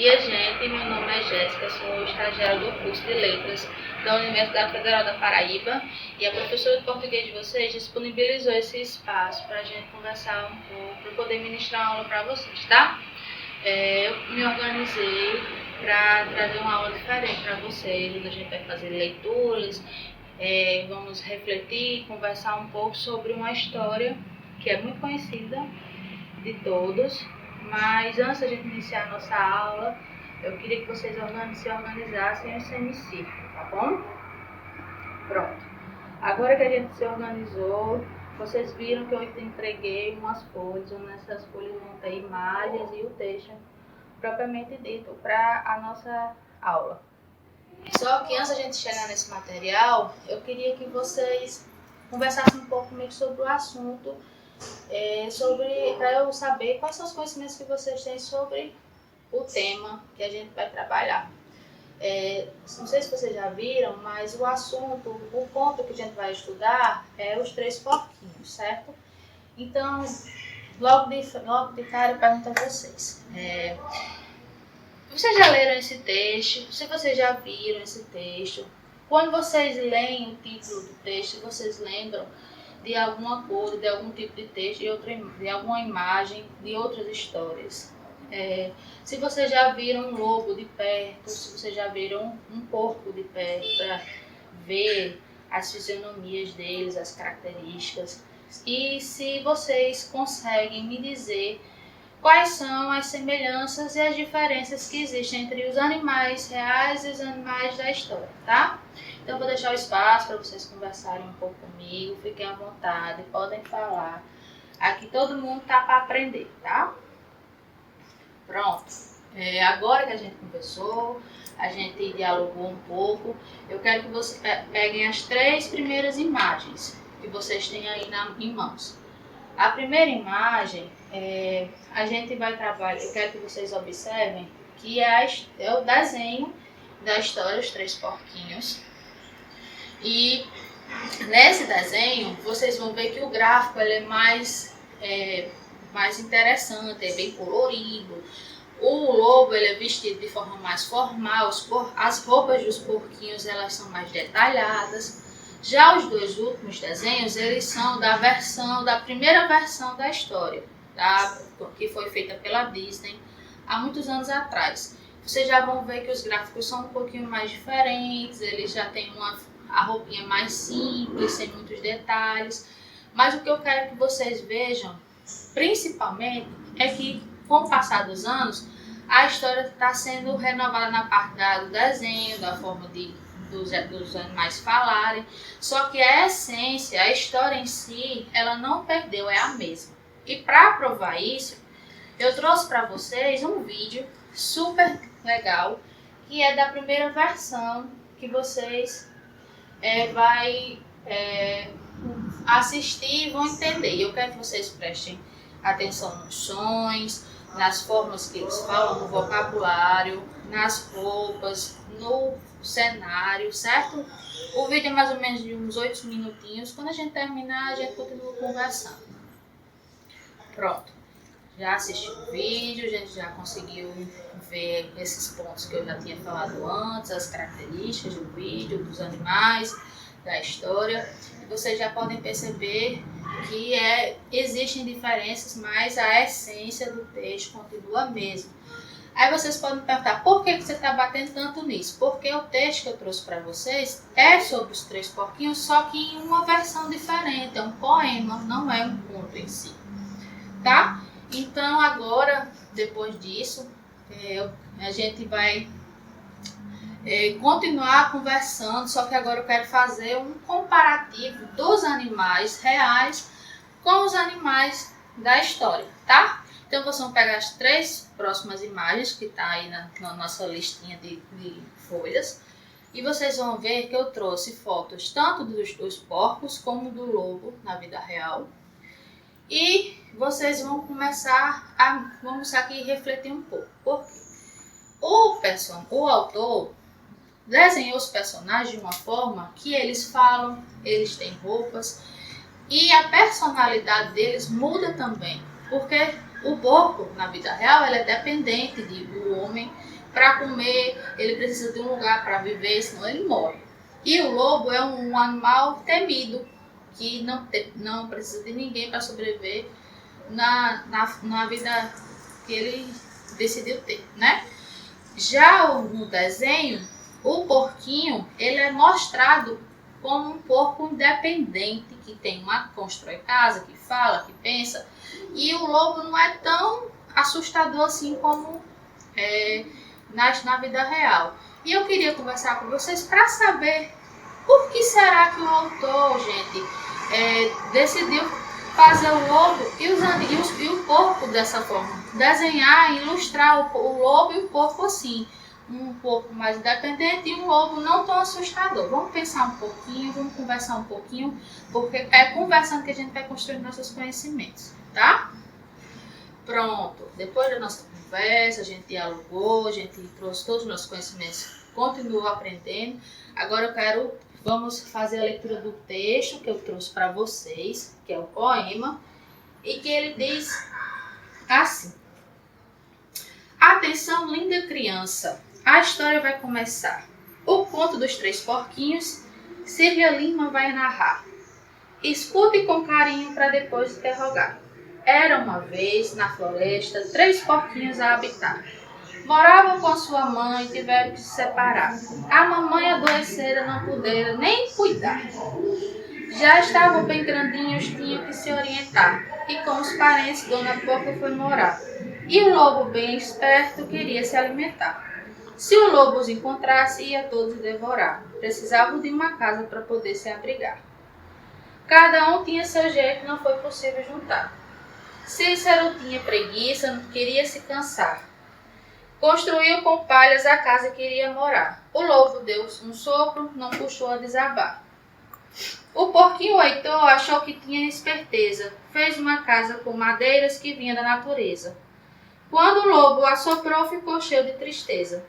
dia, gente. Meu nome é Jéssica, sou estagiária do curso de Letras da Universidade Federal da Paraíba e a professora de português de vocês disponibilizou esse espaço para a gente conversar um pouco, para poder ministrar uma aula para vocês, tá? Eu me organizei para trazer uma aula diferente para vocês, onde a gente vai fazer leituras, vamos refletir, conversar um pouco sobre uma história que é muito conhecida de todos. Mas antes da gente iniciar a nossa aula, eu queria que vocês se organizassem o semicírculo, tá bom? Pronto. Agora que a gente se organizou, vocês viram que eu entreguei umas folhas, onde nessas folhas vão ter imagens e o texto propriamente dito para a nossa aula. Só que antes da gente chegar nesse material, eu queria que vocês conversassem um pouco comigo sobre o assunto, para eu saber quais são os conhecimentos que vocês têm sobre o tema que a gente vai trabalhar. Não sei se vocês já viram, mas o assunto, o conto que a gente vai estudar é Os Três Porquinhos, certo? Então, logo de cara eu pergunto a vocês. Vocês já leram esse texto? Se vocês já viram esse texto, quando vocês leem o título do texto, vocês lembram de alguma coisa, de algum tipo de texto, de alguma imagem, de outras histórias. Se vocês já viram um lobo de perto, se vocês já viram um porco de perto, para ver as fisionomias deles, as características, e se vocês conseguem me dizer quais são as semelhanças e as diferenças que existem entre os animais reais e os animais da história, tá? Então, eu vou deixar o espaço para vocês conversarem um pouco comigo, fiquem à vontade, podem falar. Aqui todo mundo tá para aprender, tá? Pronto. Agora que a gente conversou, a gente dialogou um pouco, eu quero que vocês peguem as 3 primeiras imagens que vocês têm aí em mãos. A primeira imagem, a gente vai trabalhar, eu quero que vocês observem, que é o desenho da história Os Três Porquinhos. E nesse desenho, vocês vão ver que o gráfico ele é mais interessante, é bem colorido. O lobo ele é vestido de forma mais formal, as roupas dos porquinhos elas são mais detalhadas. Já os 2 últimos desenhos, eles são da primeira versão da história, tá? Que foi feita pela Disney há muitos anos atrás. Vocês já vão ver que os gráficos são um pouquinho mais diferentes, eles já têm a roupinha mais simples, sem muitos detalhes. Mas o que eu quero que vocês vejam, principalmente, é que com o passar dos anos, a história está sendo renovada na parte do desenho, da forma dos animais falarem. Só que a essência, a história em si, ela não perdeu, é a mesma. E para provar isso, eu trouxe para vocês um vídeo super legal, que é da primeira versão que vocês vai assistir e vão entender. Eu quero que vocês prestem atenção nos sons, nas formas que eles falam, no vocabulário, nas roupas, no cenário, certo? O vídeo é mais ou menos de uns 8 minutinhos. Quando a gente terminar, a gente continua conversando. Pronto. Já assistiu o vídeo, a gente já conseguiu ver esses pontos que eu já tinha falado antes, as características do vídeo, dos animais, da história. E vocês já podem perceber que existem diferenças, mas a essência do texto continua a mesma. Aí vocês podem me perguntar, por que você está batendo tanto nisso? Porque o texto que eu trouxe para vocês é sobre os 3 porquinhos, só que em uma versão diferente, é um poema, não é um conto em si, tá? Então agora, depois disso, a gente vai continuar conversando, só que agora eu quero fazer um comparativo dos animais reais com os animais da história, tá? Então vocês vão pegar as 3 próximas imagens que tá aí na nossa listinha de folhas e vocês vão ver que eu trouxe fotos tanto dos porcos como do lobo na vida real. E vocês vão começar aqui a refletir um pouco. Por quê? O autor desenhou os personagens de uma forma que eles falam, eles têm roupas e a personalidade deles muda também. Porque o porco, na vida real, ele é dependente do homem para comer, ele precisa de um lugar para viver, senão ele morre. E o lobo é um animal temido, que não precisa de ninguém para sobreviver na vida que ele decidiu ter, né? Já no desenho, o porquinho, ele é mostrado como um porco independente, que constrói casa, que fala, que pensa. E o lobo não é tão assustador assim como na vida real. E eu queria conversar com vocês para saber por que será que o autor, gente, decidiu fazer o lobo e o porco dessa forma. Desenhar e ilustrar o lobo e o porco assim. Um pouco mais independente e um lobo não tão assustador. Vamos pensar um pouquinho, vamos conversar um pouquinho, porque é conversando que a gente vai construir nossos conhecimentos, tá? Pronto, depois da nossa conversa, a gente dialogou, a gente trouxe todos os nossos conhecimentos, continuou aprendendo. Agora vamos fazer a leitura do texto que eu trouxe para vocês, que é o poema, e que ele diz assim: atenção, linda criança, a história vai começar. O conto dos 3 porquinhos, Cília Lima vai narrar. Escute com carinho para depois interrogar. Era uma vez, na floresta, 3 porquinhos a habitar. Moravam com sua mãe e tiveram que se separar. A mamãe adoecera, não pudera nem cuidar. Já estavam bem grandinhos, tinham que se orientar. E com os parentes, Dona Porca foi morar. E o lobo, bem esperto, queria se alimentar. Se o lobo os encontrasse, ia todos devorar. Precisavam de uma casa para poder se abrigar. Cada um tinha seu jeito, não foi possível juntar. Cícero tinha preguiça, não queria se cansar. Construiu com palhas a casa que iria morar. O lobo deu um sopro, não puxou a desabar. O porquinho Heitor achou que tinha esperteza. Fez uma casa com madeiras que vinha da natureza. Quando o lobo assoprou, ficou cheio de tristeza.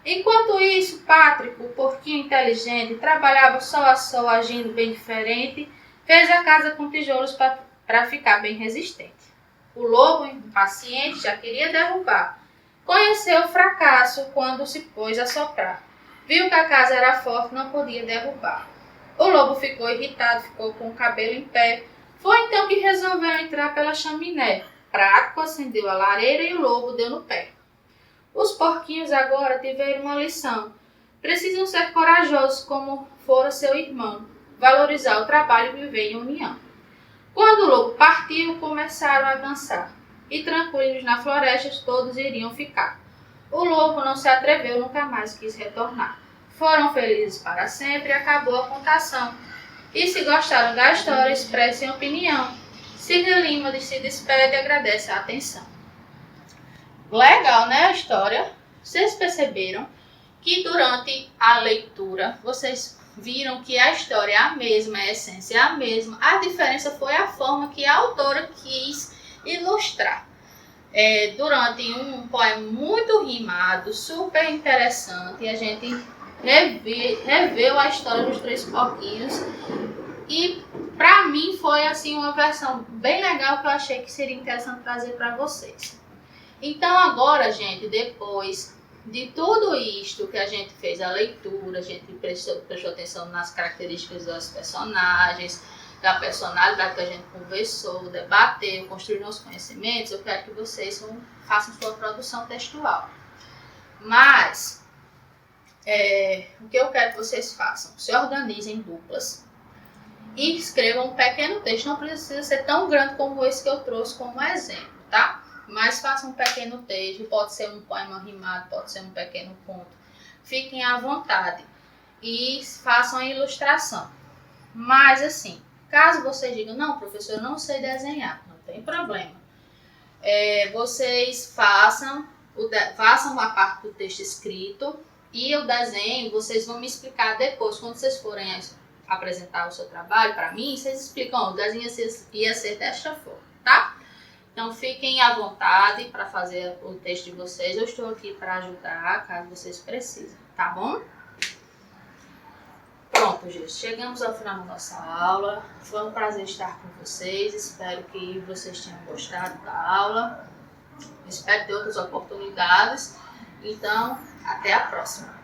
Enquanto isso, Pátrico, o porquinho inteligente, trabalhava sol a sol, agindo bem diferente, fez a casa com tijolos para ficar bem resistente. O lobo, impaciente, já queria derrubar. Conheceu o fracasso quando se pôs a soprar. Viu que a casa era forte, não podia derrubar. O lobo ficou irritado, ficou com o cabelo em pé. Foi então que resolveu entrar pela chaminé. Prático acendeu a lareira e o lobo deu no pé. Os porquinhos agora tiveram uma lição. Precisam ser corajosos como fora seu irmão. Valorizar o trabalho e viver em união. Quando o lobo partiu, começaram a dançar. E tranquilos na floresta todos iriam ficar. O lobo não se atreveu, nunca mais quis retornar. Foram felizes para sempre e acabou a contação. E se gostaram da história, expressem opinião. Cília Lima se despede e agradece a atenção. Legal, né, a história? Vocês perceberam que durante a leitura, vocês viram que a história é a mesma, a essência é a mesma. A diferença foi a forma que a autora quis ilustrar. Durante um poema muito rimado, super interessante, a gente reveu a história dos 3 porquinhos. E para mim foi assim uma versão bem legal que eu achei que seria interessante trazer para vocês. Então agora, gente, depois de tudo isto que a gente fez a leitura, a gente prestou atenção nas características dos personagens, da personalidade que a gente conversou, debateu, construiu os conhecimentos, eu quero que vocês façam sua produção textual. Mas, o que eu quero que vocês façam? Se organizem em duplas e escrevam um pequeno texto. Não precisa ser tão grande como esse que eu trouxe como exemplo, tá? Mas façam um pequeno texto, pode ser um poema rimado, pode ser um pequeno conto. Fiquem à vontade e façam a ilustração. Mas assim, caso vocês digam, não, professor, eu não sei desenhar, não tem problema. Vocês façam a parte do texto escrito e o desenho, vocês vão me explicar depois, quando vocês forem apresentar o seu trabalho para mim, vocês explicam, o desenho ia ser desta forma, tá? Então fiquem à vontade para fazer o texto de vocês, eu estou aqui para ajudar, caso vocês precisem, tá bom? Pronto, gente, chegamos ao final da nossa aula. Foi um prazer estar com vocês. Espero que vocês tenham gostado da aula. Espero ter outras oportunidades. Então, Até a próxima!